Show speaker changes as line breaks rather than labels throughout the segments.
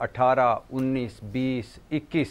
18, 19, 20, 21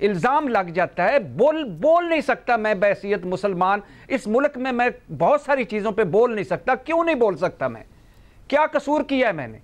الزام لگ جاتا ہے، بول نہیں سکتا میں بحیثیت مسلمان اس ملک میں بہت ساری چیزوں پہ بول نہیں سکتا. کیوں نہیں بول سکتا؟ میں کیا قصور کیا ہے میں نے؟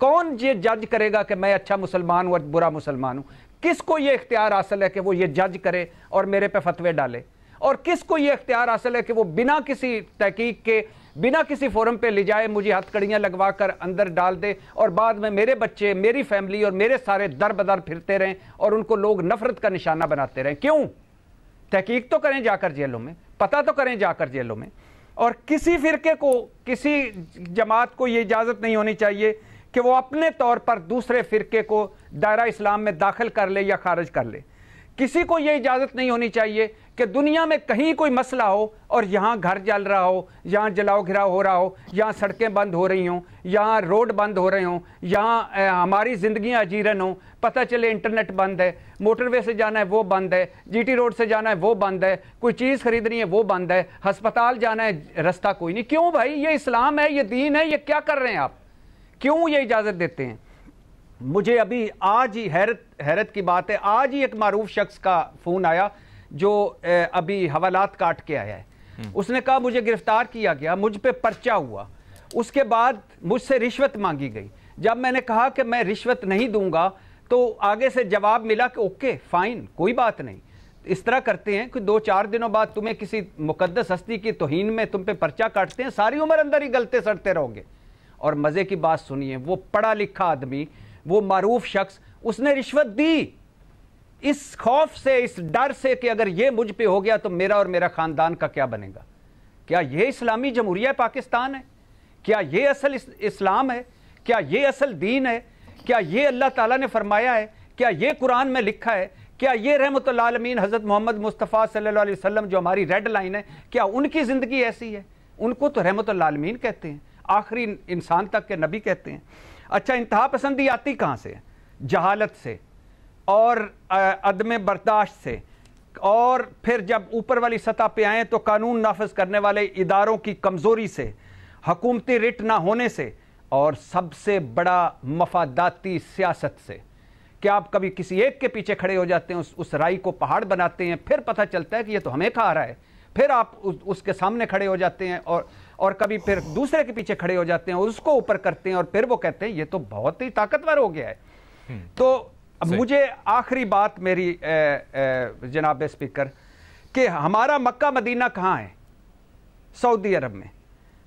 کون یہ جج کرے گا کہ میں اچھا مسلمان ہوں اور برا مسلمان ہوں؟ کس کو یہ اختیار حاصل ہے کہ وہ یہ جج کرے اور میرے پہ فتوے ڈالے؟ اور کس کو یہ اختیار حاصل ہے کہ وہ بنا کسی تحقیق کے، بنا کسی فورم پہ لے جائے، مجھے ہتھ کڑیاں لگوا کر اندر ڈال دے اور بعد میں میرے بچے، میری فیملی اور میرے سارے در بدر پھرتے رہیں اور ان کو لوگ نفرت کا نشانہ بناتے رہیں؟ کیوں؟ تحقیق تو کریں جا کر جیلوں میں، پتہ تو کریں جا کر جیلوں میں. اور کسی فرقے کو، کسی جماعت کو یہ اجازت نہیں ہونی چاہیے کہ وہ اپنے طور پر دوسرے فرقے کو دائرہ اسلام میں داخل کر لے یا خارج کر لے. کسی کو یہ اجازت نہیں ہونی چاہیے کہ دنیا میں کہیں کوئی مسئلہ ہو اور یہاں گھر جل رہا ہو، یہاں جلاؤ گھراؤ ہو رہا ہو، یہاں سڑکیں بند ہو رہی ہوں، یہاں روڈ بند ہو رہے ہوں، یہاں ہماری زندگیاں اجیرن ہوں، پتہ چلے انٹرنیٹ بند ہے، موٹر وے سے جانا ہے وہ بند ہے، جی ٹی روڈ سے جانا ہے وہ بند ہے، کوئی چیز خریدنی ہے وہ بند ہے، ہسپتال جانا ہے رستہ کوئی نہیں. کیوں بھائی؟ یہ اسلام ہے، یہ دین ہے، یہ کیا کر رہے ہیں آپ؟ کیوں یہ اجازت دیتے ہیں؟ مجھے ابھی آج ہی حیرت کی بات ہے، آج ہی ایک معروف شخص کا فون آیا جو ابھی حوالات کاٹ کے آیا ہے. اس نے کہا مجھے گرفتار کیا گیا، مجھ پہ پرچہ ہوا، اس کے بعد مجھ سے رشوت مانگی گئی. جب میں نے کہا کہ میں رشوت نہیں دوں گا تو آگے سے جواب ملا کہ اوکے فائن، کوئی بات نہیں. اس طرح کرتے ہیں کہ 2-4 دنوں بعد تمہیں کسی مقدس ہستی کی توہین میں تم پہ پرچہ کاٹتے ہیں، ساری عمر اندر ہی گلتے سڑتے رہو گے. اور مزے کی بات سنیے، وہ پڑھا لکھا آدمی، وہ معروف شخص، اس نے رشوت دی اس خوف سے، اس ڈر سے کہ اگر یہ مجھ پہ ہو گیا تو میرا اور میرا خاندان کا کیا بنے گا. کیا یہ اسلامی جمہوریہ پاکستان ہے؟ کیا یہ اصل اسلام ہے؟ کیا یہ اصل دین ہے؟ کیا یہ اللہ تعالیٰ نے فرمایا ہے؟ کیا یہ قرآن میں لکھا ہے؟ کیا یہ رحمت اللہ عالمین حضرت محمد مصطفیٰ صلی اللہ علیہ وسلم جو ہماری ریڈ لائن ہے، کیا ان کی زندگی ایسی ہے؟ ان کو تو رحمت اللہ عالمین کہتے ہیں، آخری انسان تک کے نبی کہتے ہیں. اچھا، انتہا پسندی آتی کہاں سے؟ جہالت سے اور عدم برداشت سے، اور پھر جب اوپر والی سطح پہ آئیں تو قانون نافذ کرنے والے اداروں کی کمزوری سے، حکومتی رٹ نہ ہونے سے، اور سب سے بڑا مفاداتی سیاست سے. کہ آپ کبھی کسی ایک کے پیچھے کھڑے ہو جاتے ہیں، اس رائی کو پہاڑ بناتے ہیں، پھر پتہ چلتا ہے کہ یہ تو ہمیں کھا رہا ہے، پھر آپ اس کے سامنے کھڑے ہو جاتے ہیں اور کبھی پھر دوسرے کے پیچھے کھڑے ہو جاتے ہیں اور اس کو اوپر کرتے ہیں، اور پھر وہ کہتے ہیں یہ تو بہت ہی طاقتور ہو گیا ہے. تو مجھے آخری بات میری جناب اسپیکر، کہ ہمارا مکہ مدینہ کہاں ہے؟ سعودی عرب میں.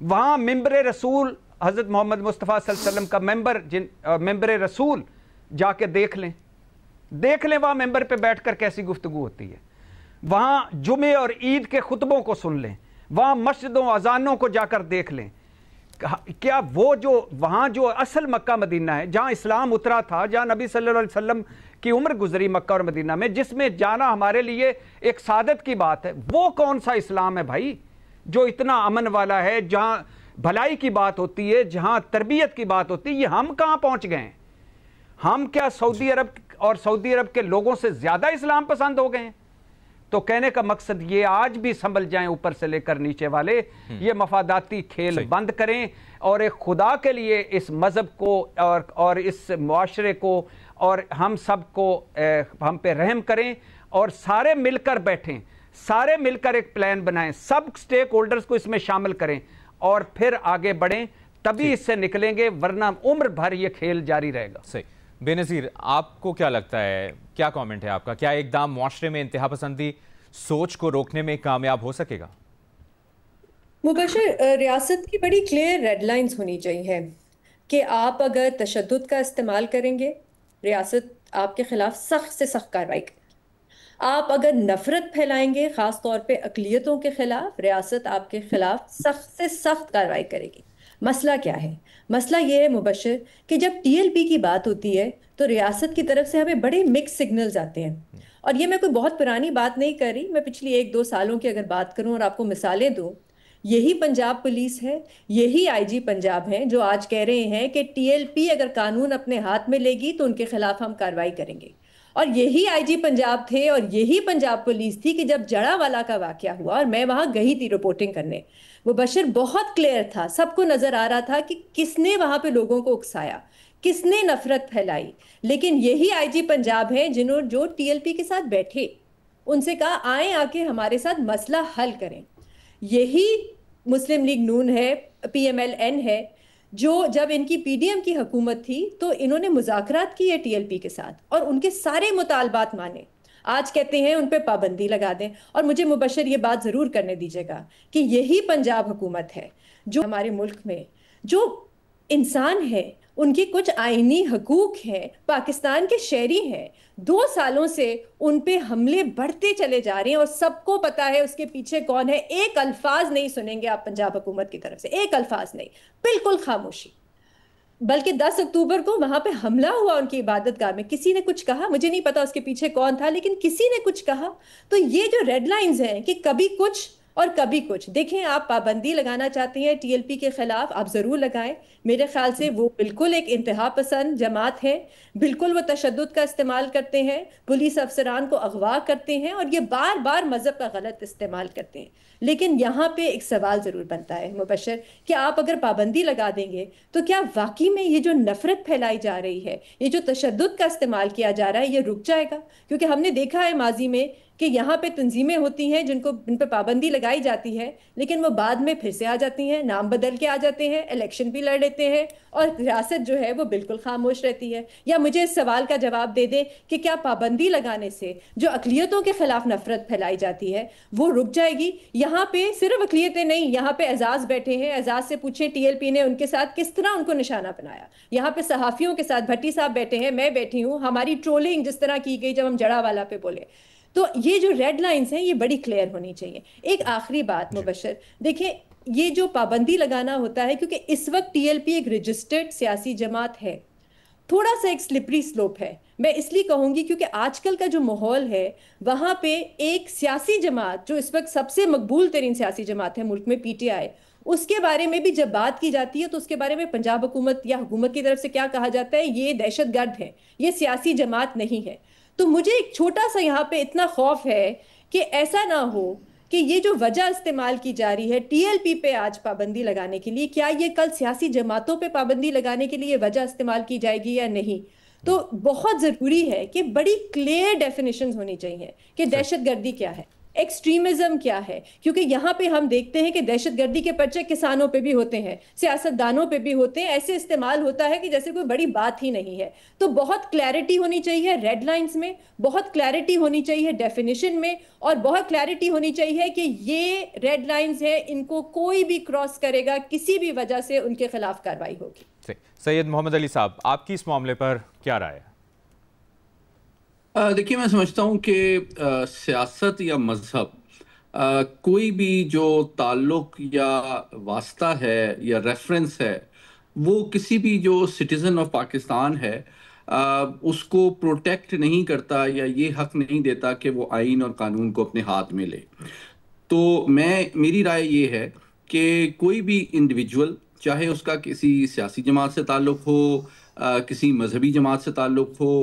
وہاں ممبر رسول حضرت محمد مصطفیٰ صلی اللہ علیہ وسلم کا ممبر رسول جا کے دیکھ لیں وہاں ممبر پہ بیٹھ کر کیسی گفتگو ہوتی ہے. وہاں جمعے اور عید کے خطبوں کو سن لیں، وہاں مسجدوں اذانوں کو جا کر دیکھ لیں. کیا وہ جو وہاں جو اصل مکہ مدینہ ہے، جہاں اسلام اترا تھا، جہاں نبی صلی اللہ علیہ وسلم کی عمر گزری مکہ اور مدینہ میں، جس میں جانا ہمارے لیے ایک سعادت کی بات ہے، وہ کون سا اسلام ہے بھائی جو اتنا امن والا ہے، جہاں بھلائی کی بات ہوتی ہے، جہاں تربیت کی بات ہوتی ہے؟ یہ ہم کہاں پہنچ گئے ہیں؟ ہم کیا سعودی عرب اور سعودی عرب کے لوگوں سے زیادہ اسلام پسند ہو گئے ہیں؟ تو کہنے کا مقصد یہ، آج بھی سنبھل جائیں اوپر سے لے کر نیچے والے، یہ مفاداتی کھیل بند کریں اور ایک خدا کے لیے اس مذہب کو اور اس معاشرے کو اور ہم سب کو ہم پہ رحم کریں، اور سارے مل کر بیٹھیں، سارے مل کر ایک پلان بنائیں، سب سٹیک ہولڈرز کو اس میں شامل کریں اور پھر آگے بڑھیں، تبھی اس سے نکلیں گے، ورنہ عمر بھر یہ کھیل جاری رہے گا.
صحیح. بے نظیر، آپ کو کیا لگتا ہے، کیا کامنٹ ہے آپ کا؟ کیا اقدام معاشرے میں انتہا پسندی سوچ کو روکنے میں کامیاب ہو سکے گا؟
مبشر، ریاست کی بڑی کلیئر ریڈ لائنز ہونی چاہیے کہ آپ اگر تشدد کا استعمال کریں گے، ریاست آپ کے خلاف سخت سے سخت کارروائی کرے گی. آپ اگر نفرت پھیلائیں گے، خاص طور پہ اقلیتوں کے خلاف، ریاست آپ کے خلاف سخت سے سخت کارروائی کرے گی. مسئلہ کیا ہے؟ مسئلہ یہ ہے مبشر کہ جب ٹی ایل پی کی بات ہوتی ہے تو ریاست کی طرف سے ہمیں بڑے مکس سگنلز آتے ہیں. اور یہ میں کوئی بہت پرانی بات نہیں کر رہی، میں پچھلی 1-2 سالوں کی اگر بات کروں اور آپ کو مثالیں دوں، یہی پنجاب پولیس ہے، یہی آئی جی پنجاب ہیں جو آج کہہ رہے ہیں کہ ٹی ایل پی اگر قانون اپنے ہاتھ میں لے گی تو ان کے خلاف ہم کارروائی کریں گے. اور یہی آئی جی پنجاب تھے اور یہی پنجاب پولیس تھی کہ جب جڑا والا کا واقعہ ہوا اور میں وہاں گئی تھی رپورٹنگ کرنے، وہ بشر بہت کلیئر تھا، سب کو نظر آ رہا تھا کہ کس نے وہاں پہ لوگوں کو اکسایا، کس نے نفرت پھیلائی؟ لیکن یہی آئی جی پنجاب ہیں جو ٹی ایل پی کے ساتھ بیٹھے، ان سے کہا آئیں آ کے ہمارے ساتھ مسئلہ حل کریں۔ یہی مسلم لیگ نون ہے، پی ایم ایل این ہے، جو جب ان کی پی ڈی ایم کی حکومت تھی تو انہوں نے مذاکرات کیے ٹی ایل پی کے ساتھ اور ان کے سارے مطالبات مانے۔ آج کہتے ہیں ان پہ پابندی لگا دیں، اور مجھے مبشر یہ بات ضرور کرنے دیجیے گا کہ یہی پنجاب حکومت ہے جو ہمارے ملک میں جو انسان ہے ان کی کچھ آئینی حقوق ہیں، پاکستان کے شہری ہیں، 2 سالوں سے ان پہ حملے بڑھتے چلے جا رہے ہیں، اور سب کو پتا ہے اس کے پیچھے کون ہے۔ ایک الفاظ نہیں سنیں گے آپ پنجاب حکومت کی طرف سے، ایک الفاظ نہیں، بالکل خاموشی۔ بلکہ 10 اکتوبر کو وہاں پہ حملہ ہوا ان کی عبادت گاہ میں، کسی نے کچھ کہا؟ مجھے نہیں پتا اس کے پیچھے کون تھا، لیکن کسی نے کچھ کہا؟ تو یہ جو ریڈ لائنز ہیں کہ کبھی کچھ اور کبھی کچھ، دیکھیں آپ پابندی لگانا چاہتے ہیں ٹی ایل پی کے خلاف، آپ ضرور لگائیں۔ میرے خیال سے وہ بالکل ایک انتہا پسند جماعت ہے، بالکل وہ تشدد کا استعمال کرتے ہیں، پولیس افسران کو اغوا کرتے ہیں، اور یہ بار بار مذہب کا غلط استعمال کرتے ہیں۔ لیکن یہاں پہ ایک سوال ضرور بنتا ہے مبشر کہ آپ اگر پابندی لگا دیں گے تو کیا واقعی میں یہ جو نفرت پھیلائی جا رہی ہے، یہ جو تشدد کا استعمال کیا جا رہا ہے، یہ رک جائے گا؟ کیونکہ ہم نے دیکھا ہے ماضی میں کہ یہاں پہ تنظیمیں ہوتی ہیں جن پہ پابندی لگائی جاتی ہے، لیکن وہ بعد میں پھر سے آ جاتی ہیں، نام بدل کے آ جاتے ہیں، الیکشن بھی لڑ لیتے ہیں، اور ریاست جو ہے وہ بالکل خاموش رہتی ہے۔ یا مجھے اس سوال کا جواب دے دیں کہ کیا پابندی لگانے سے جو اقلیتوں کے خلاف نفرت پھیلائی جاتی ہے وہ رک جائے گی؟ یہاں پہ صرف اقلیتیں نہیں، یہاں پہ اعزاز بیٹھے ہیں، اعزاز سے پوچھیں ٹی ایل پی نے ان کے ساتھ کس طرح ان کو نشانہ بنایا۔ یہاں پہ صحافیوں کے ساتھ بھٹی صاحب بیٹھے ہیں، میں بیٹھی ہوں، ہماری ٹرولنگ جس طرح کی گئی جب ہم جڑا والا پہ بولے۔ تو یہ جو ریڈ لائنز ہیں یہ بڑی کلیئر ہونی چاہیے۔ ایک آخری بات مبشر، دیکھیں یہ جو پابندی لگانا ہوتا ہے، کیونکہ اس وقت ٹی ایل پی ایک رجسٹرڈ سیاسی جماعت ہے، تھوڑا سا ایک سلپری سلوپ ہے، میں اس لیے کہوں گی کیونکہ آج کل کا جو ماحول ہے وہاں پہ ایک سیاسی جماعت جو اس وقت سب سے مقبول ترین سیاسی جماعت ہے ملک میں، پی ٹی آئی، اس کے بارے میں بھی جب بات کی جاتی ہے تو اس کے بارے میں پنجاب حکومت یا حکومت کی طرف سے کیا کہا جاتا ہے؟ یہ دہشت گرد ہے، یہ سیاسی جماعت نہیں ہے۔ تو مجھے ایک چھوٹا سا یہاں پہ اتنا خوف ہے کہ ایسا نہ ہو کہ یہ جو وجہ استعمال کی جا رہی ہے ٹی ایل پی پہ آج پابندی لگانے کے لیے، کیا یہ کل سیاسی جماعتوں پہ پابندی لگانے کے لیے وجہ استعمال کی جائے گی یا نہیں؟ تو بہت ضروری ہے کہ بڑی کلیئر ڈیفینیشنز ہونی چاہیے کہ دہشت گردی کیا ہے، ایکسٹریمزم کیا ہے، کیونکہ یہاں پہ ہم دیکھتے ہیں کہ دہشت گردی کے پرچے کسانوں پہ بھی ہوتے ہیں، سیاستدانوں پہ بھی ہوتے ہیں، ایسے استعمال ہوتا ہے کہ جیسے کوئی بڑی بات ہی نہیں ہے۔ تو بہت کلیئرٹی ہونی چاہیے ریڈ لائنز میں، بہت کلیئرٹی ہونی چاہیے ڈیفینیشن میں، اور بہت کلیئرٹی ہونی چاہیے کہ یہ ریڈ لائنز ہیں، ان کو کوئی بھی کراس کرے گا کسی بھی وجہ سے ان کے خلاف کارروائی ہوگی۔
سید محمد علی صاحب، آپ کی اس معاملے پر کیا رائے ہے؟
دیکھیے، میں سمجھتا ہوں کہ سیاست یا مذہب کوئی بھی جو تعلق یا واسطہ ہے یا ریفرنس ہے، وہ کسی بھی جو سٹیزن آف پاکستان ہے اس کو پروٹیکٹ نہیں کرتا یا یہ حق نہیں دیتا کہ وہ آئین اور قانون کو اپنے ہاتھ میں لے۔ تو میری رائے یہ ہے کہ کوئی بھی انڈیویجول، چاہے اس کا کسی سیاسی جماعت سے تعلق ہو، کسی مذہبی جماعت سے تعلق ہو،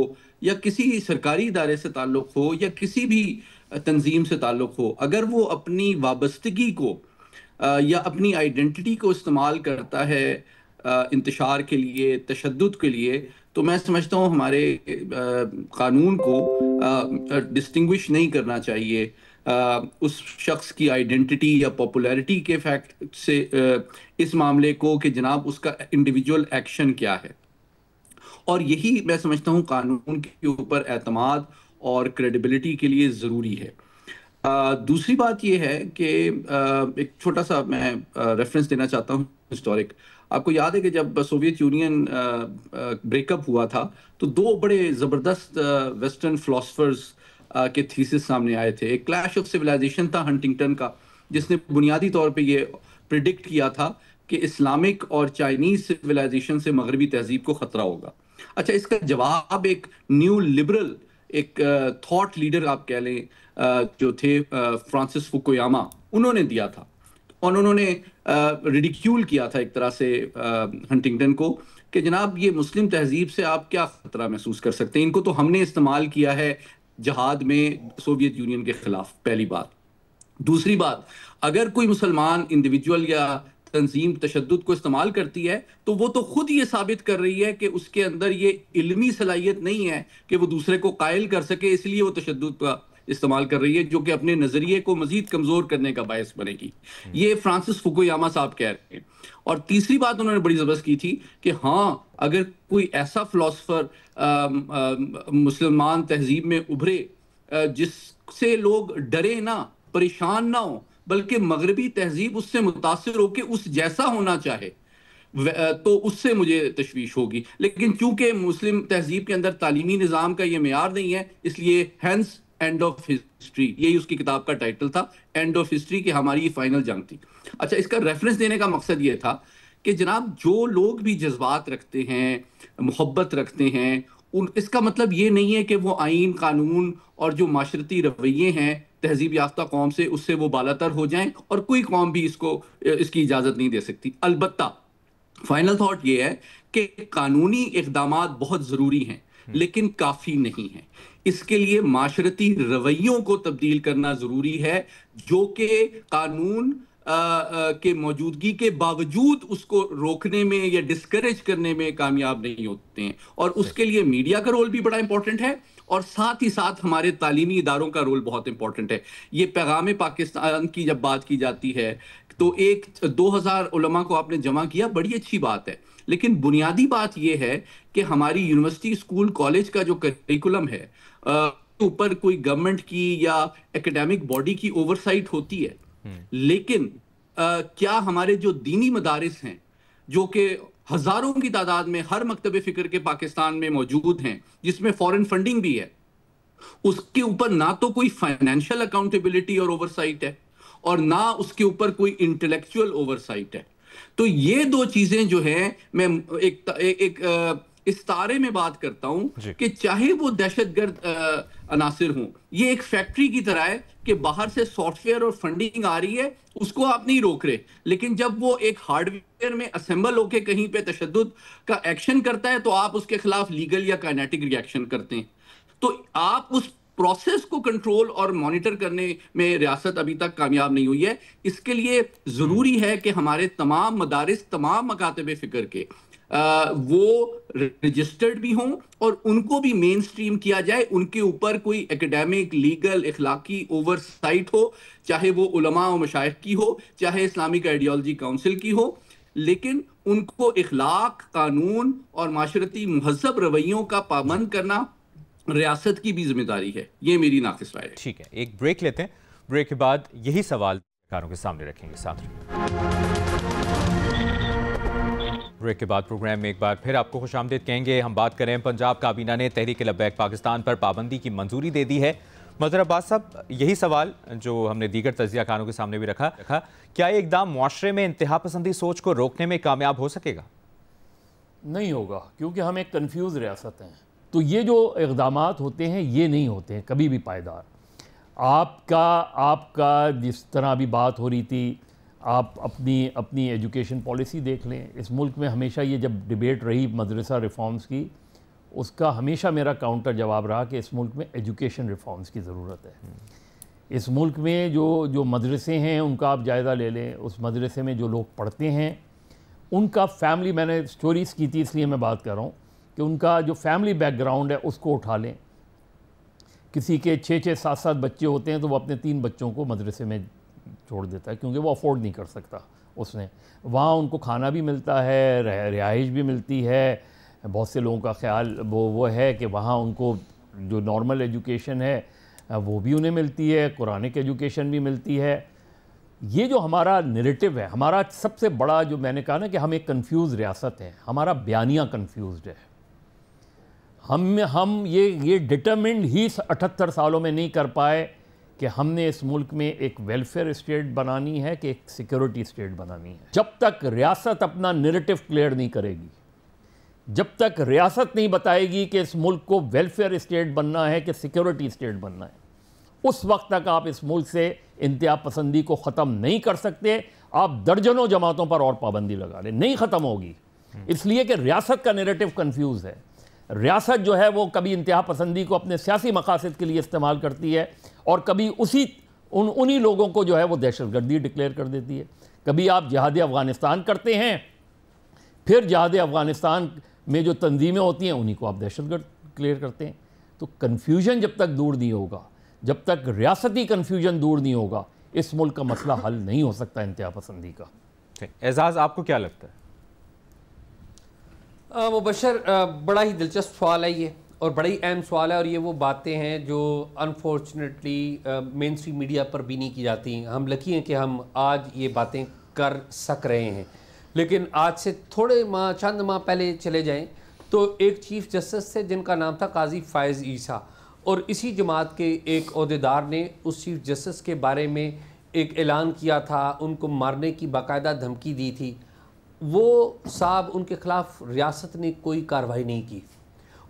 یا کسی سرکاری ادارے سے تعلق ہو، یا کسی بھی تنظیم سے تعلق ہو، اگر وہ اپنی وابستگی کو یا اپنی آئیڈینٹی کو استعمال کرتا ہے انتشار کے لیے، تشدد کے لیے، تو میں سمجھتا ہوں ہمارے قانون کو ڈسٹنگوش نہیں کرنا چاہیے اس شخص کی آئیڈینٹی یا پاپولیرٹی کے فیکٹ سے اس معاملے کو کہ جناب اس کا انڈیویجول ایکشن کیا ہے۔ اور یہی میں سمجھتا ہوں قانون کے اوپر اعتماد اور کریڈیبلٹی کے لیے ضروری ہے۔ دوسری بات یہ ہے کہ ایک چھوٹا سا میں ریفرنس دینا چاہتا ہوں ہسٹورک۔ آپ کو یاد ہے کہ جب سوویت یونین بریک اپ ہوا تھا تو 2 بڑے زبردست ویسٹرن فلاسفرز کے تھیسس سامنے آئے تھے۔ ایک کلیش آف سویلائزیشن تھا ہنٹنگٹن کا، جس نے بنیادی طور پہ یہ پریڈکٹ کیا تھا کہ اسلامک اور چائنیز سویلائزیشن سے مغربی تہذیب کو خطرہ ہوگا۔ اچھا، اس کا جواب ایک نیو لبرل، ایک تھاٹ لیڈر آپ کہہ لیں جو تھے فرانسس فوکویاما، انہوں نے دیا تھا، اور انہوں نے ریڈیکیول کیا تھا ایک طرح سے ہنٹنگٹن کو کہ جناب یہ مسلم تہذیب سے آپ کیا خطرہ محسوس کر سکتے ہیں، ان کو تو ہم نے استعمال کیا ہے جہاد میں سوویت یونین کے خلاف۔ پہلی بات۔ دوسری بات، اگر کوئی مسلمان انڈیویجول یا تنظیم تشدد کو استعمال کرتی ہے تو وہ تو خود یہ ثابت کر رہی ہے کہ اس کے اندر یہ علمی صلاحیت نہیں ہے کہ وہ دوسرے کو قائل کر سکے، اس لیے وہ تشدد کا استعمال کر رہی ہے، جو کہ اپنے نظریے کو مزید کمزور کرنے کا باعث بنے گی۔ یہ فرانسس فوکویاما صاحب کہہ رہے ہیں۔ اور تیسری بات انہوں نے بڑی زبردست کی تھی کہ ہاں اگر کوئی ایسا فلاسفر مسلمان تہذیب میں ابھرے جس سے لوگ ڈرے نہ، پریشان نہ ہوں، بلکہ مغربی تہذیب اس سے متاثر ہو کے اس جیسا ہونا چاہے، تو اس سے مجھے تشویش ہوگی۔ لیکن چونکہ مسلم تہذیب کے اندر تعلیمی نظام کا یہ معیار نہیں ہے، اس لیے ہینس اینڈ آف ہسٹری، یہی اس کی کتاب کا ٹائٹل تھا، اینڈ آف ہسٹری، کہ ہماری یہ فائنل جنگ تھی۔ اچھا، اس کا ریفرنس دینے کا مقصد یہ تھا کہ جناب جو لوگ بھی جذبات رکھتے ہیں، محبت رکھتے ہیں، اس کا مطلب یہ نہیں ہے کہ وہ آئین، قانون اور جو معاشرتی رویے ہیں تہذیب یافتہ قوم سے، اس سے وہ بالاتر ہو جائیں، اور کوئی قوم بھی اس کی اجازت نہیں دے سکتی۔ البتہ فائنل تھاٹ یہ ہے کہ قانونی اقدامات بہت ضروری ہیں لیکن کافی نہیں ہیں۔ اس کے لیے معاشرتی رویوں کو تبدیل کرنا ضروری ہے، جو کہ قانون کے موجودگی کے باوجود اس کو روکنے میں یا ڈسکریج کرنے میں کامیاب نہیں ہوتے ہیں، اور اس کے لیے میڈیا کا رول بھی بڑا امپورٹنٹ ہے، اور ساتھ ہی ساتھ ہمارے تعلیمی اداروں کا رول بہت امپورٹنٹ ہے۔ یہ پیغام پاکستان کی جب بات کی جاتی ہے تو 2000 علماء کو آپ نے جمع کیا، بڑی اچھی بات ہے، لیکن بنیادی بات یہ ہے کہ ہماری یونیورسٹی، اسکول، کالج کا جو کریکولم ہے اوپر کوئی گورنمنٹ کی یا ایکیڈیمک باڈی کی اوورسائٹ ہوتی ہے، لیکن کیا ہمارے جو دینی مدارس ہیں جو کہ ہزاروں کی تعداد میں ہر مکتب فکر کے پاکستان میں موجود ہیں، جس میں فورن فنڈنگ بھی ہے، اس کے اوپر نہ تو کوئی فائنینشیل اکاؤنٹیبلٹی اور اوورسائٹ ہے، اور نہ اس کے اوپر کوئی انٹلیکچوئل اوورسائٹ ہے۔ تو یہ دو چیزیں جو ہیں، میں ایک استارے میں بات کرتا ہوں کہ چاہے وہ دہشت گرد عناصر ہوں، یہ ایک فیکٹری کی طرح ہے کہ باہر سے سافٹ ویئر اور فنڈنگ آ رہی ہے، اس کو آپ نہیں روک رہے، لیکن جب وہ ایک ہارڈ ویئر میں اسمبل ہو کے کہیں پہ تشدد کا ایکشن کرتا ہے تو آپ اس کے خلاف لیگل یا کائنیٹک ری ایکشن کرتے ہیں۔ تو آپ اس پروسیس کو کنٹرول اور مانیٹر کرنے میں ریاست ابھی تک کامیاب نہیں ہوئی ہے۔ اس کے لیے ضروری ہے کہ ہمارے تمام مدارس، تمام مکاتب فکر کے وہ رجسٹرڈ بھی ہوں اور ان کو بھی مین سٹریم کیا جائے، ان کے اوپر کوئی ایکیڈیمک، لیگل، اخلاقی اوور سائٹ ہو، چاہے وہ علماء و مشائخ کی ہو، چاہے اسلامک آئیڈیالوجی کاؤنسل کی ہو، لیکن ان کو اخلاق، قانون اور معاشرتی مہذب رویوں کا پابند کرنا ریاست کی بھی ذمہ داری ہے۔ یہ میری ناقص رائے ہے۔
ٹھیک ہے، ایک بریک لیتے ہیں، بریک کے بعد یہی سوال کاروں کے سامنے رکھیں گے ساتھ۔ بریک کے بعد پروگرام میں ایک بار پھر آپ کو خوش آمدید کہیں گے۔ ہم بات کریں پنجاب کابینہ نے تحریک لبیک پاکستان پر پابندی کی منظوری دے دی ہے۔ مظہر عباس صاحب، یہی سوال جو ہم نے دیگر تجزیہ کاروں کے سامنے بھی رکھا، کیا یہ اقدام معاشرے میں انتہا پسندی سوچ کو روکنے میں کامیاب ہو سکے گا؟
نہیں ہوگا، کیونکہ ہم ایک کنفیوز ریاست ہیں، تو یہ جو اقدامات ہوتے ہیں یہ نہیں ہوتے ہیں کبھی بھی پائیدار۔ آپ کا جس طرح ابھی بات ہو رہی تھی، آپ اپنی ایجوکیشن پالیسی دیکھ لیں۔ اس ملک میں ہمیشہ یہ جب ڈیبیٹ رہی مدرسہ ریفارمز کی، اس کا ہمیشہ میرا کاؤنٹر جواب رہا کہ اس ملک میں ایجوکیشن ریفارمز کی ضرورت ہے۔ اس ملک میں جو مدرسے ہیں ان کا آپ جائزہ لے لیں، اس مدرسے میں جو لوگ پڑھتے ہیں ان کا فیملی، میں نے سٹوریز کی تھی اس لیے میں بات کر رہا ہوں کہ ان کا جو فیملی بیک گراؤنڈ ہے اس کو اٹھا لیں۔ کسی کے 6 7 بچے ہوتے ہیں تو وہ اپنے 3 بچوں کو مدرسے میں چھوڑ دیتا ہے کیونکہ وہ افورڈ نہیں کر سکتا اس نے۔ وہاں ان کو کھانا بھی ملتا ہے، رہائش بھی ملتی ہے۔ بہت سے لوگوں کا خیال وہ ہے کہ وہاں ان کو جو نارمل ایجوکیشن ہے وہ بھی انہیں ملتی ہے، قرآنک ایجوکیشن بھی ملتی ہے۔ یہ جو ہمارا نیریٹو ہے، ہمارا سب سے بڑا، جو میں نے کہا نا کہ ہم ایک کنفیوز ریاست ہیں، ہمارا بیانیہ کنفیوزڈ ہے۔ ہم یہ ڈٹرمنڈ ہی 78 سالوں میں نہیں کر پائے کہ ہم نے اس ملک میں ایک ویلفیئر اسٹیٹ بنانی ہے کہ ایک سیکیورٹی اسٹیٹ بنانی ہے۔ جب تک ریاست اپنا نیریٹو کلیئر نہیں کرے گی، جب تک ریاست نہیں بتائے گی کہ اس ملک کو ویلفیئر اسٹیٹ بننا ہے کہ سیکیورٹی اسٹیٹ بننا ہے، اس وقت تک آپ اس ملک سے انتہا پسندی کو ختم نہیں کر سکتے۔ آپ درجنوں جماعتوں پر اور پابندی لگا لیں، نہیں ختم ہوگی، اس لیے کہ ریاست کا نیریٹو کنفیوز ہے۔ ریاست جو ہے وہ کبھی انتہا پسندی کو اپنے سیاسی مقاصد کے لیے استعمال کرتی ہے اور کبھی اسی انہی لوگوں کو جو ہے وہ دہشت گردی ڈکلیئر کر دیتی ہے. کبھی آپ جہاد افغانستان کرتے ہیں, پھر جہاد افغانستان میں جو تنظیمیں ہوتی ہیں انہی کو آپ دہشت گرد ڈکلیئر کرتے ہیں. تو کنفیوژن جب تک دور نہیں ہوگا, جب تک ریاستی کنفیوژن دور نہیں ہوگا, اس ملک کا مسئلہ حل نہیں ہو سکتا انتہا پسندی کا.
اعزاز, آپ کو کیا لگتا ہے؟
مبشر, بڑا ہی دلچسپ سوال ہے یہ, اور بڑا ہی اہم سوال ہے, اور یہ وہ باتیں ہیں جو انفارچونیٹلی مین اسٹریم میڈیا پر بھی نہیں کی جاتی. ہم لکی ہیں کہ ہم آج یہ باتیں کر سک رہے ہیں, لیکن آج سے چند ماہ پہلے چلے جائیں تو ایک چیف جسٹس تھے جن کا نام تھا قاضی فائز عیسیٰ, اور اسی جماعت کے ایک عہدیدار نے اس چیف جسٹس کے بارے میں ایک اعلان کیا تھا, ان کو مارنے کی باقاعدہ دھمکی دی تھی. وہ صاحب, ان کے خلاف ریاست نے کوئی کارروائی نہیں کی,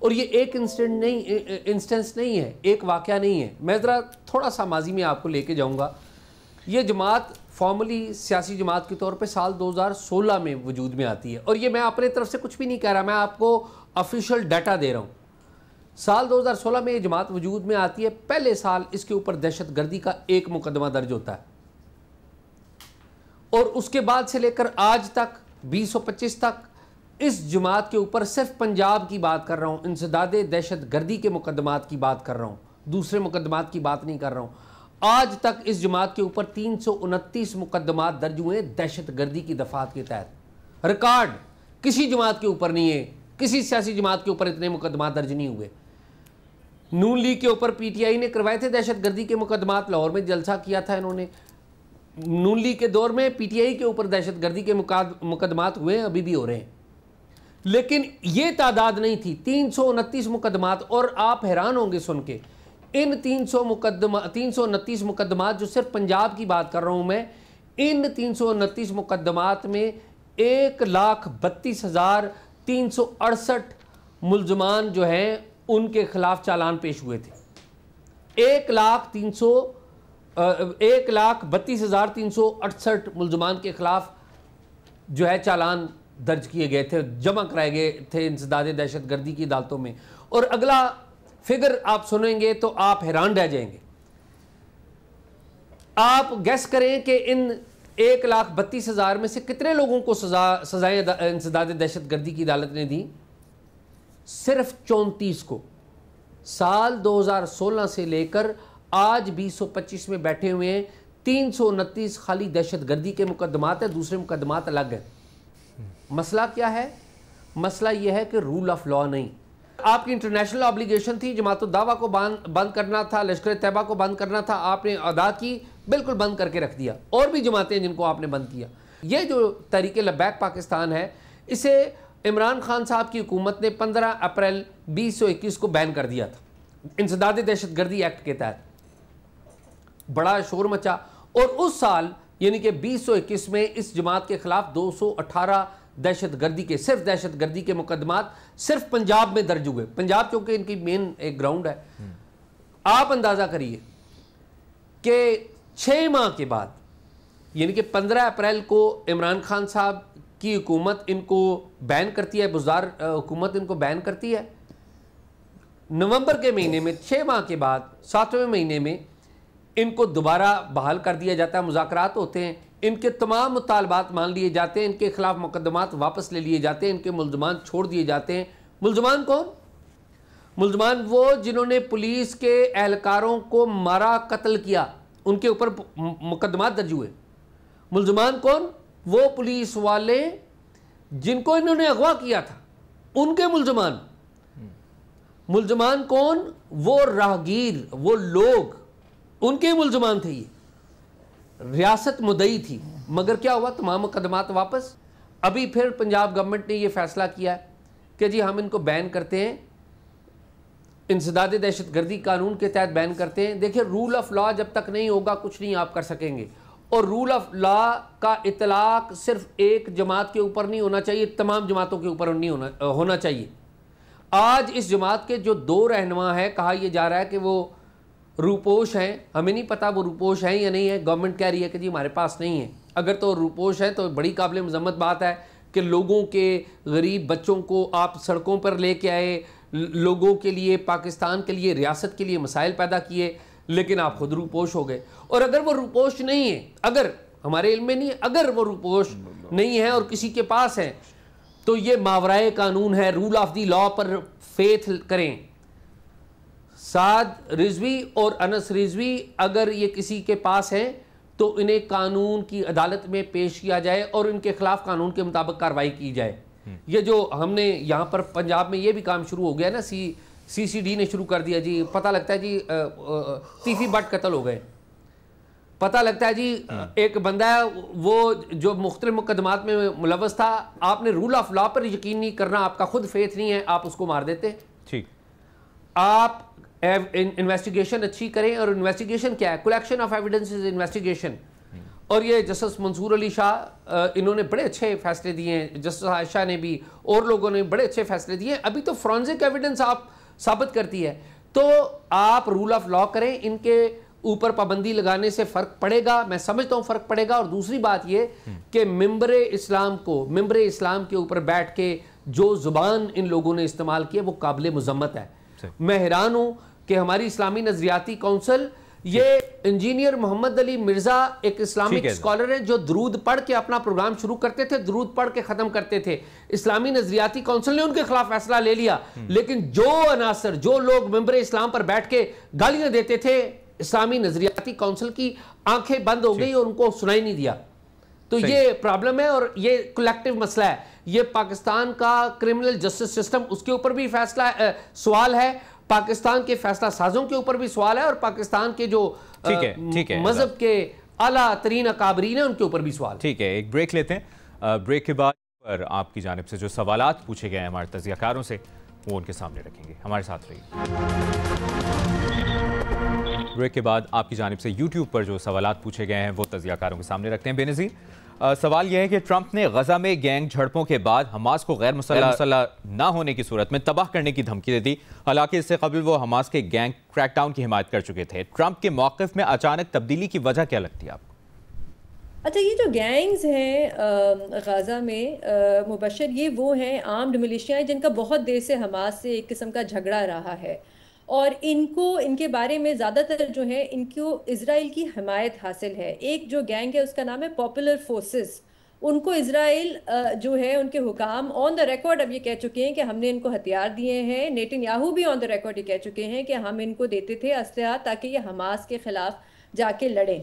اور یہ ایک انسٹنس نہیں ہے, ایک واقعہ نہیں ہے. میں ذرا تھوڑا سا ماضی میں آپ کو لے کے جاؤں گا. یہ جماعت فارملی سیاسی جماعت کے طور پہ سال 2016 میں وجود میں آتی ہے, اور یہ میں اپنے طرف سے کچھ بھی نہیں کہہ رہا, میں آپ کو آفیشیل ڈیٹا دے رہا ہوں. سال 2016 میں یہ جماعت وجود میں آتی ہے. پہلے سال اس کے اوپر دہشت گردی کا ایک مقدمہ درج ہوتا ہے, اور اس کے بعد سے لے کر آج تک 2025 تک اس جماعت کے اوپر صرف پنجاب کی بات کر رہا ہوں, انسداد دہشت گردی کے مقدمات کی بات کر رہا ہوں, دوسرے مقدمات کی بات نہیں کر رہا ہوں. آج تک اس جماعت کے اوپر 329 مقدمات درج ہوئے دہشت گردی کی دفعات کے تحت. ریکارڈ کسی جماعت کے اوپر نہیں ہے, کسی سیاسی جماعت کے اوپر اتنے مقدمات درج نہیں ہوئے. نون لیگ کے اوپر پی ٹی آئی نے کروائے تھے دہشت گردی کے مقدمات, لاہور میں جلسہ کیا تھا انہوں نے. نون لیگ کے دور میں پی ٹی آئی کے اوپر دہشت گردی کے مقدمات ہوئے ہیں, ابھی بھی ہو رہے ہیں, لیکن یہ تعداد نہیں تھی. 329 مقدمات, اور آپ حیران ہوں گے سن کے, ان 329 مقدمات جو صرف پنجاب کی بات کر رہا ہوں میں, ان 329 مقدمات میں 1,32,368 ملزمان جو ہیں ان کے خلاف چالان پیش ہوئے تھے. 1,32,368 ملزمان کے خلاف جو ہے چالان درج کیے گئے تھے, جمع کرائے گئے تھے انسداد دہشت گردی کی عدالتوں میں. اور اگلا فگر آپ سنیں گے تو آپ حیران رہ جائیں گے. آپ گیس کریں کہ ان 1,32,000 میں سے کتنے لوگوں کو سزائیں انسداد دہشت گردی کی عدالت نے دی؟ صرف 34 کو. سال 2016 سے لے کر آج 2025 میں بیٹھے ہوئے ہیں, 329 خالی دہشت گردی کے مقدمات ہیں, دوسرے مقدمات الگ ہیں. مسئلہ کیا ہے؟ مسئلہ یہ ہے کہ رول آف لا نہیں. آپ کی انٹرنیشنل آبلیگیشن تھی, جماعت الدعوہ کو بند کرنا تھا, لشکر طیبہ کو بند کرنا تھا, آپ نے ادا کی, بالکل بند کر کے رکھ دیا. اور بھی جماعتیں جن کو آپ نے بند کیا. یہ جو تحریک لبیک پاکستان ہے, اسے عمران خان صاحب کی حکومت نے 15 اپریل 2021 کو بین کر دیا تھا انسداد دہشت گردی ایکٹ کے تحت. بڑا شور مچا, اور اس سال یعنی کہ 2021 میں اس جماعت کے خلاف 218 دہشت گردی کے, صرف دہشت گردی کے مقدمات صرف پنجاب میں درج ہوئے. پنجاب چونکہ ان کی مین ایک گراؤنڈ ہے. آپ اندازہ کریے کہ 6 ماہ کے بعد, یعنی کہ 15 اپریل کو عمران خان صاحب کی حکومت ان کو بین کرتی ہے, بزدار حکومت ان کو بین کرتی ہے. نومبر کے مہینے میں 6 ماہ کے بعد 7ویں مہینے میں ان کو دوبارہ بحال کر دیا جاتا ہے. مذاکرات ہوتے ہیں, ان کے تمام مطالبات مان لیے جاتے ہیں, ان کے خلاف مقدمات واپس لے لیے جاتے ہیں, ان کے ملزمان چھوڑ دیے جاتے ہیں. ملزمان کون؟ ملزمان وہ جنہوں نے پولیس کے اہلکاروں کو مارا, قتل کیا, ان کے اوپر مقدمات درج ہوئے. ملزمان کون؟ وہ پولیس والے جن کو انہوں نے اغوا کیا تھا, ان کے ملزمان. ملزمان کون؟ وہ راہگیر, وہ لوگ, ان کے ملزمان تھے. یہ ریاست مدعی تھی, مگر کیا ہوا؟ تمام مقدمات واپس. ابھی پھر پنجاب گورنمنٹ نے یہ فیصلہ کیا ہے کہ جی ہم ان کو بین کرتے ہیں, انسداد دہشت گردی قانون کے تحت بین کرتے ہیں. دیکھیں, رول آف لا جب تک نہیں ہوگا کچھ نہیں آپ کر سکیں گے. اور رول آف لا کا اطلاق صرف ایک جماعت کے اوپر نہیں ہونا چاہیے, تمام جماعتوں کے اوپر نہیں ہونا چاہیے. آج اس جماعت کے جو 2 رہنما ہیں, کہا یہ جا رہا ہے کہ وہ روپوش ہیں. ہمیں نہیں پتا وہ روپوش ہیں یا نہیں ہے, گورنمنٹ کہہ رہی ہے کہ جی ہمارے پاس نہیں ہے. اگر تو روپوش ہے تو بڑی قابل مذمت بات ہے کہ لوگوں کے, غریب بچوں کو آپ سڑکوں پر لے کے آئے, لوگوں کے لیے, پاکستان کے لیے, ریاست کے لیے مسائل پیدا کیے. لیکن آپ خود روپوش ہو گئے. اور اگر وہ روپوش نہیں ہے, اگر ہمارے علم میں نہیں ہے, اگر وہ روپوش نہیں ہے اور کسی کے پاس ہے, تو یہ ماورائے قانون ہے, رول آف دی لا پر فیتھ کریں. سعد رضوی اور انس رضوی اگر یہ کسی کے پاس ہیں تو انہیں قانون کی عدالت میں پیش کیا جائے اور ان کے خلاف قانون کے مطابق کارروائی کی جائے. یہ جو ہم نے یہاں پر پنجاب میں یہ بھی کام شروع ہو گیا نا, سی سی ڈی نے شروع کر دیا جی, پتہ لگتا ہے جی تیفی بٹ قتل ہو گئے, پتہ لگتا ہے جی ایک بندہ ہے وہ جو مختلف مقدمات میں ملوث تھا, آپ نے رول آف لا پر یقین نہیں کرنا, آپ کا خود فیتھ نہیں ہے, آپ اس کو مار دیتے. ٹھیک, آپ انویسٹیگیشن اچھی کریں. اور انویسٹیگیشن کیا ہے؟ Collection of evidence is investigation. اور یہ جسٹس منصور علی شاہ انہوں نے بڑے اچھے فیصلے دیے ہیں, جسٹس عائشہ نے بھی اور لوگوں نے بڑے اچھے فیصلے دیے ہیں. ابھی تو فرانزک ایویڈنس آپ ثابت کرتی ہے, تو آپ رول آف لا کریں. ان کے اوپر پابندی لگانے سے فرق پڑے گا, میں سمجھتا ہوں فرق پڑے گا. اور دوسری بات یہ کہ ممبر اسلام کے اوپر بیٹھ کے جو زبان ان لوگوں نے استعمال کی ہے وہ قابل مذمت ہے. میں حیران ہوں کہ ہماری اسلامی نظریاتی کونسل, یہ انجینئر محمد علی مرزا ایک اسلامک اسکالر ہے جو درود پڑھ کے اپنا پروگرام شروع کرتے تھے, درود پڑھ کے ختم کرتے تھے. اسلامی نظریاتی کونسل نے ان کے خلاف فیصلہ لے لیا, لیکن جو عناصر, جو لوگ ممبر اسلام پر بیٹھ کے گالیاں دیتے تھے, اسلامی نظریاتی کونسل کی آنکھیں بند ہو گئی اور ان کو سنائی نہیں دیا. تو یہ پرابلم ہے اور یہ کلیکٹیو مسئلہ ہے. یہ پاکستان کا کرمنل جسٹس سسٹم, اس کے اوپر بھی فیصلہ سوال ہے, پاکستان کے فیصلہ سازوں کے اوپر بھی سوال ہے, اور پاکستان کے جو مذہب کے اعلیٰ ترین اکابرین ہیں ان کے اوپر بھی سوال.
ٹھیک ہے, ایک بریک لیتے ہیں. بریک کے بعد پر آپ کی جانب سے جو سوالات پوچھے گئے ہیں ہمارے تجزیہ کاروں سے, وہ ان کے سامنے رکھیں گے. ہمارے ساتھ رہیے. بریک کے بعد آپ کی جانب سے یوٹیوب پر جو سوالات پوچھے گئے ہیں وہ تجزیہ کاروں کے سامنے رکھتے ہیں. بے نظیر, سوال یہ ہے کہ ٹرمپ نے غزہ میں گینگ جھڑپوں کے بعد حماس کو غیر مسلح نہ ہونے کی صورت میں تباہ کرنے کی دھمکی دے دی, حالانکہ اس سے قبل وہ حماس کے گینگ کریک ڈاؤن کی حمایت کر چکے تھے. ٹرمپ کے موقف میں اچانک تبدیلی کی وجہ کیا لگتی ہے آپ کو؟
اچھا, یہ جو گینگز ہیں غزہ میں مبشر, یہ وہ ہیں آرمڈ ملیشیاں جن کا بہت دیر سے حماس سے ایک قسم کا جھگڑا رہا ہے, اور ان کے بارے میں زیادہ تر جو ہے ان کو اسرائیل کی حمایت حاصل ہے. ایک جو گینگ ہے اس کا نام ہے پاپولر فورسز, ان کو اسرائیل جو ہے ان کے حکام آن دا ریکارڈ اب یہ کہہ چکے ہیں کہ ہم نے ان کو ہتھیار دیے ہیں. نیتن یاہو بھی آن دا ریکارڈ یہ کہہ چکے ہیں کہ ہم ان کو دیتے تھے اسلحہ تاکہ یہ حماس کے خلاف جا کے لڑیں.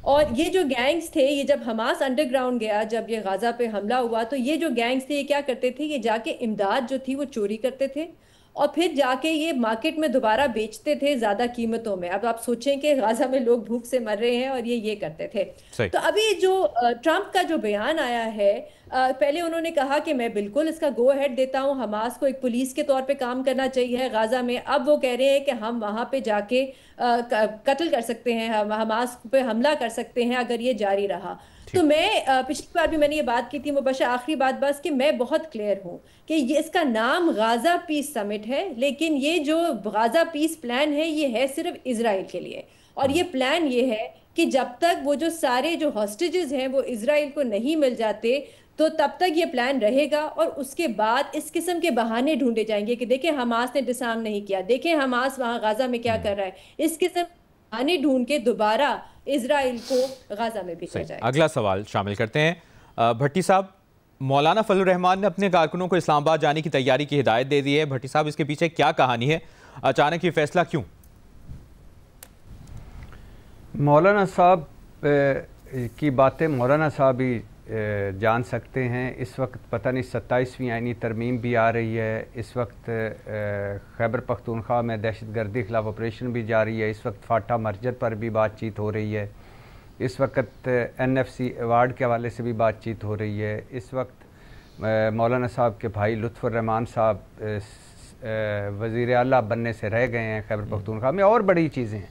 اور یہ جو گینگز تھے, یہ جب حماس انڈر گراؤنڈ گیا, جب یہ غزہ پہ حملہ ہوا, تو یہ جو گینگز تھے یہ کیا کرتے تھے, یہ جا کے امداد جو تھی وہ چوری کرتے تھے اور پھر جا کے یہ مارکیٹ میں دوبارہ بیچتے تھے زیادہ قیمتوں میں. اب آپ سوچیں کہ غزہ میں لوگ بھوک سے مر رہے ہیں اور یہ کرتے تھے. تو ابھی جو ٹرمپ کا جو بیان آیا ہے, پہلے انہوں نے کہا کہ میں بالکل اس کا گو ہیڈ دیتا ہوں, حماس کو ایک پولیس کے طور پہ کام کرنا چاہیے غزہ میں. اب وہ کہہ رہے ہیں کہ ہم وہاں پہ جا کے قتل کر سکتے ہیں, حماس پہ حملہ کر سکتے ہیں اگر یہ جاری رہا. تو میں پچھلی بار بھی میں نے یہ بات کی تھی مبشر, آخری بات بس کہ میں بہت کلیئر ہوں کہ یہ اس کا نام غزہ پیس سمٹ ہے, لیکن یہ جو غزہ پیس پلان ہے یہ ہے صرف اسرائیل کے لیے. اور یہ پلان یہ ہے کہ جب تک وہ جو سارے جو ہاسٹیجز ہیں وہ اسرائیل کو نہیں مل جاتے تو تب تک یہ پلان رہے گا, اور اس کے بعد اس قسم کے بہانے ڈھونڈے جائیں گے کہ دیکھیں حماس نے ڈسارم نہیں کیا, دیکھیں حماس وہاں غزہ میں کیا کر رہا ہے. اس قسم بہانے ڈھونڈ کے دوبارہ اسرائیل کو غزہ میں بھیجا جائے.
اگلا سوال شامل کرتے ہیں. بھٹی صاحب, مولانا فضل الرحمان نے اپنے کارکنوں کو اسلام آباد جانے کی تیاری کی ہدایت دے دی ہے. بھٹی صاحب, اس کے پیچھے کیا کہانی ہے, اچانک یہ فیصلہ کیوں؟
مولانا صاحب کی باتیں مولانا صاحب ہی جان سکتے ہیں. اس وقت پتہ نہیں 27ویں آئینی ترمیم بھی آ رہی ہے, اس وقت خیبر پختونخوا میں دہشت گردی خلاف آپریشن بھی جاری ہے, اس وقت فاٹا مرجر پر بھی بات چیت ہو رہی ہے, اس وقت NFC ایوارڈ کے حوالے سے بھی بات چیت ہو رہی ہے, اس وقت مولانا صاحب کے بھائی لطف الرحمان صاحب وزیر اعلیٰ بننے سے رہ گئے ہیں خیبر پختونخوا میں, اور بڑی چیزیں ہیں.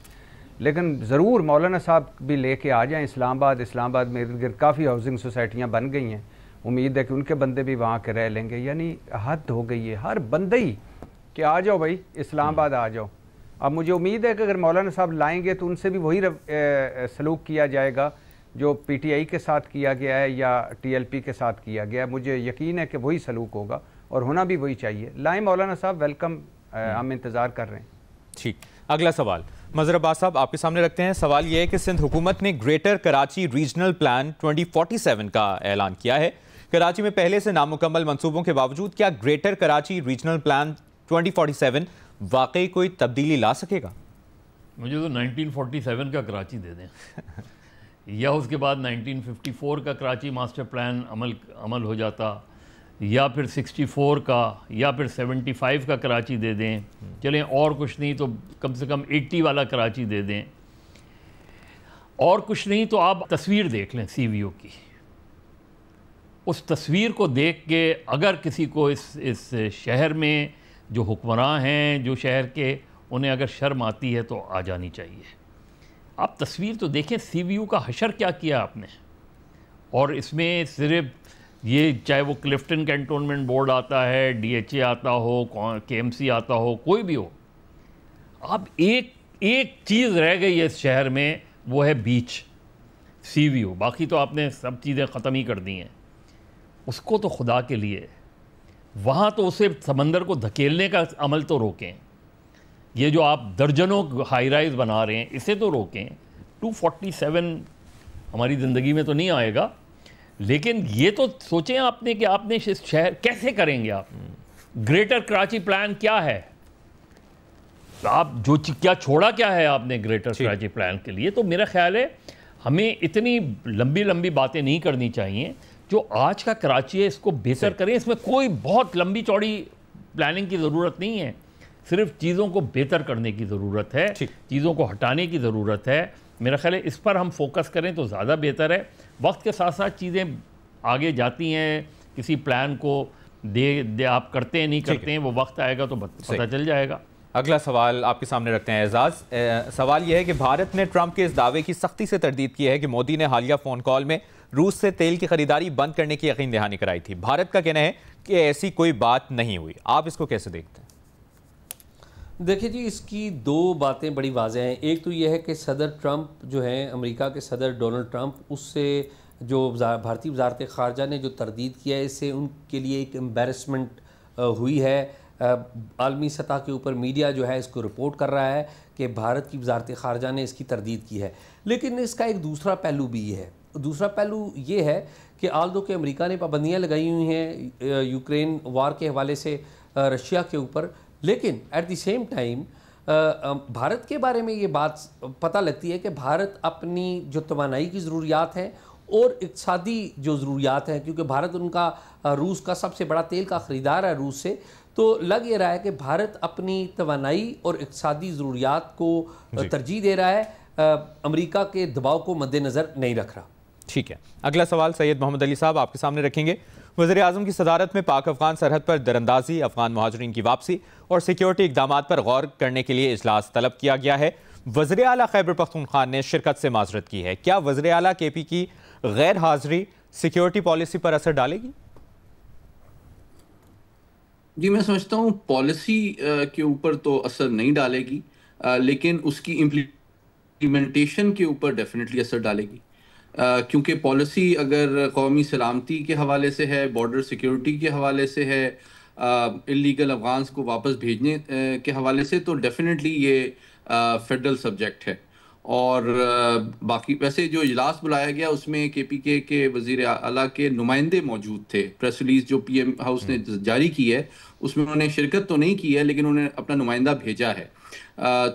لیکن ضرور مولانا صاحب بھی لے کے آ جائیں اسلام آباد میں ارد گرد کافی ہاؤسنگ سوسائٹیاں بن گئی ہیں, امید ہے کہ ان کے بندے بھی وہاں کے رہ لیں گے. یعنی حد ہو گئی ہے ہر بندہ ہی کہ آ جاؤ بھائی اسلام آباد آ جاؤ. اب مجھے امید ہے کہ اگر مولانا صاحب لائیں گے تو ان سے بھی وہی سلوک کیا جائے گا جو PTI کے ساتھ کیا گیا ہے یا TLP کے ساتھ کیا گیا ہے. مجھے یقین ہے کہ وہی سلوک ہوگا اور ہونا بھی وہی چاہیے. لائیں مولانا صاحب, ویلکم, ہم انتظار کر رہے ہیں.
ٹھیک. اگلا سوال مظہر عباس صاحب آپ کے سامنے رکھتے ہیں. سوال یہ ہے کہ سندھ حکومت نے گریٹر کراچی ریجنل پلان 2047 کا اعلان کیا ہے. کراچی میں پہلے سے نامکمل منصوبوں کے باوجود کیا گریٹر کراچی ریجنل پلان 2047 واقعی کوئی تبدیلی لا سکے گا؟
مجھے تو 1947 کا کراچی دے دیں یا اس کے بعد 1954 کا کراچی ماسٹر پلان عمل ہو جاتا، یا پھر 64 کا، یا پھر 75 کا کراچی دے دیں. چلیں اور کچھ نہیں تو کم سے کم 80 والا کراچی دے دیں. اور کچھ نہیں تو آپ تصویر دیکھ لیں سی وی او کی. اس تصویر کو دیکھ کے اگر کسی کو اس شہر میں جو حکمراں ہیں جو شہر کے، انہیں اگر شرم آتی ہے تو آ جانی چاہیے. آپ تصویر تو دیکھیں سی وی او کا حشر کیا کیا آپ نے. اور اس میں صرف یہ چاہے وہ کلفٹن کینٹونمنٹ بورڈ آتا ہے، ڈی ایچ اے آتا ہو، کے ایم سی آتا ہو، کوئی بھی ہو، اب ایک چیز رہ گئی ہے اس شہر میں، وہ ہے بیچ سی وی او. باقی تو آپ نے سب چیزیں ختم ہی کر دی ہیں. اس کو تو خدا کے لیے وہاں تو اسے سمندر کو دھکیلنے کا عمل تو روکیں. یہ جو آپ درجنوں ہائی رائز بنا رہے ہیں اسے تو روکیں. 247 ہماری زندگی میں تو نہیں آئے گا، لیکن یہ تو سوچیں آپ نے کہ آپ نے شہر کیسے کریں گے. آپ گریٹر کراچی پلان کیا ہے؟ آپ کیا چھوڑا کیا ہے آپ نے گریٹر کراچی پلان کے لیے؟ تو میرا خیال ہے ہمیں اتنی لمبی باتیں نہیں کرنی چاہیے. جو آج کا کراچی ہے اس کو بہتر کریں. اس میں کوئی بہت لمبی چوڑی پلاننگ کی ضرورت نہیں ہے، صرف چیزوں کو بہتر کرنے کی ضرورت ہے، چیزوں کو ہٹانے کی ضرورت ہے. میرا خیال ہے اس پر ہم فوکس کریں تو زیادہ بہتر ہے. وقت کے ساتھ ساتھ چیزیں آگے جاتی ہیں. کسی پلان کو آپ کرتے ہیں نہیں کرتے ہیں، وہ وقت آئے گا تو پتہ چل جائے گا.
اگلا سوال آپ کے سامنے رکھتے ہیں اعزاز. سوال یہ ہے کہ بھارت نے ٹرمپ کے اس دعوے کی سختی سے تردید کی ہے کہ مودی نے حالیہ فون کال میں روس سے تیل کی خریداری بند کرنے کی یقین دہانی کرائی تھی. بھارت کا کہنا ہے کہ ایسی کوئی بات نہیں ہوئی. آپ اس کو کیسے دیکھتے ہیں؟
دیکھیں جی، اس کی دو باتیں بڑی واضح ہیں. ایک تو یہ ہے کہ صدر ٹرمپ جو ہیں، امریکہ کے صدر ڈونلڈ ٹرمپ، اس سے جو بھارتی وزارت خارجہ نے جو تردید کیا ہے، اس سے ان کے لیے ایک امبیرسمنٹ ہوئی ہے. عالمی سطح کے اوپر میڈیا جو ہے اس کو رپورٹ کر رہا ہے کہ بھارت کی وزارت خارجہ نے اس کی تردید کی ہے. لیکن اس کا ایک دوسرا پہلو بھی ہے. دوسرا پہلو یہ ہے کہ آلدو کہ امریکہ نے پابندیاں لگائی ہوئی ہیں یوکرین وار کے حوالے سے رشیا کے اوپر، لیکن at the same time Bharat کے بارے میں یہ بات پتہ لگتی ہے کہ بھارت اپنی جو توانائی کی ضروریات ہیں اور اقتصادی جو ضروریات ہیں، کیونکہ بھارت ان کا روس کا سب سے بڑا تیل کا خریدار ہے روس سے، تو لگ یہ رہا ہے کہ بھارت اپنی توانائی اور اقتصادی ضروریات کو ترجیح دے رہا ہے، امریکہ کے دباؤ کو مد نظر نہیں رکھ رہا.
ٹھیک ہے. اگلا سوال سید محمد علی صاحب آپ کے سامنے رکھیں گے. وزیر اعظم کی صدارت میں پاک افغان سرحد پر دراندازی، افغان مہاجرین کی واپسی اور سیکیورٹی اقدامات پر غور کرنے کے لیے اجلاس طلب کیا گیا ہے. وزیر اعلیٰ خیبر پختونخوا نے شرکت سے معذرت کی ہے. کیا وزیر اعلیٰ کے پی کی غیر حاضری سیکیورٹی پالیسی پر اثر ڈالے گی؟
جی، میں سمجھتا ہوں پالیسی کے اوپر تو اثر نہیں ڈالے گی، لیکن اس کی امپلیمنٹیشن کے اوپر ڈیفینیٹلی اثر ڈالے گی. کیونکہ پالیسی اگر قومی سلامتی کے حوالے سے ہے، بارڈر سیکیورٹی کے حوالے سے ہے، انلیگل افغانس کو واپس بھیجنے کے حوالے سے، تو ڈیفینیٹلی یہ فیڈرل سبجیکٹ ہے. اور باقی ویسے جو اجلاس بلایا گیا اس میں کے پی کے وزیر اعلیٰ کے نمائندے موجود تھے. پریس ریلیز جو پی ایم ہاؤس نے جاری کی ہے اس میں انہوں نے شرکت تو نہیں کی ہے، لیکن انہوں نے اپنا نمائندہ بھیجا ہے.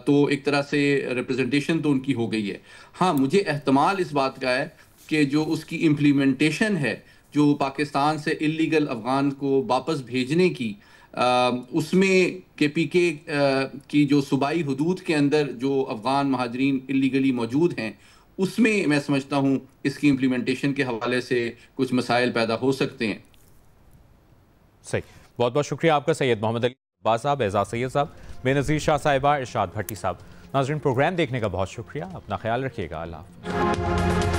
تو ایک طرح سے ریپرزنٹیشن تو ان کی ہو گئی ہے. ہاں، مجھے احتمال اس بات کا ہے کہ جو اس کی امپلیمنٹیشن ہے، جو پاکستان سے انلیگل افغان کو واپس بھیجنے کی، اس میں کے پی کے کی جو صوبائی حدود کے اندر جو افغان مہاجرین انلیگلی موجود ہیں، اس میں میں سمجھتا ہوں اس کی امپلیمنٹیشن کے حوالے سے کچھ مسائل پیدا ہو سکتے ہیں.
صحیح. بہت بہت شکریہ آپ کا سید محمد علی عباس صاحب، اعزاز سید صاحب، بے نظیر شاہ صاحبہ، ارشاد بھٹی صاحب. ناظرین، پروگرام دیکھنے کا بہت شکریہ. اپنا خیال رکھیے گا. اللہ حافظ.